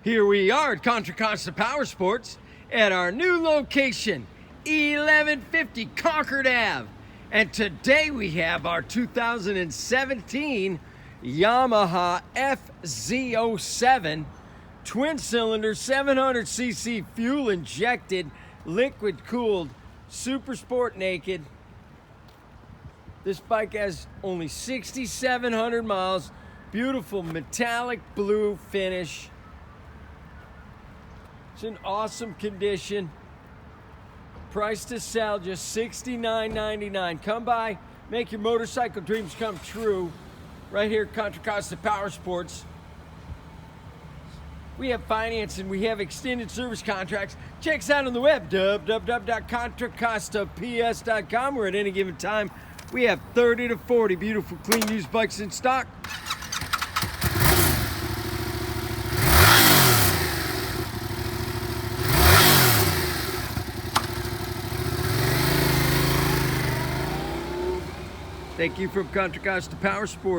Here we are at Contra Costa Powersports at our new location, 1150 Concord Ave. And today we have our 2017 Yamaha FZ-07 twin-cylinder 700cc fuel-injected, liquid-cooled, super sport naked. This bike has only 6,700 miles, beautiful metallic blue finish. It's in awesome condition. Price to sell, just $69.99. Come by, make your motorcycle dreams come true. Right here at Contra Costa Powersports. We have financing, we have extended service contracts. Check us out on the web, www.contracostaps.com, where at any given time we have 30 to 40 beautiful, clean, used bikes in stock. Thank you from Contra Costa Powersports.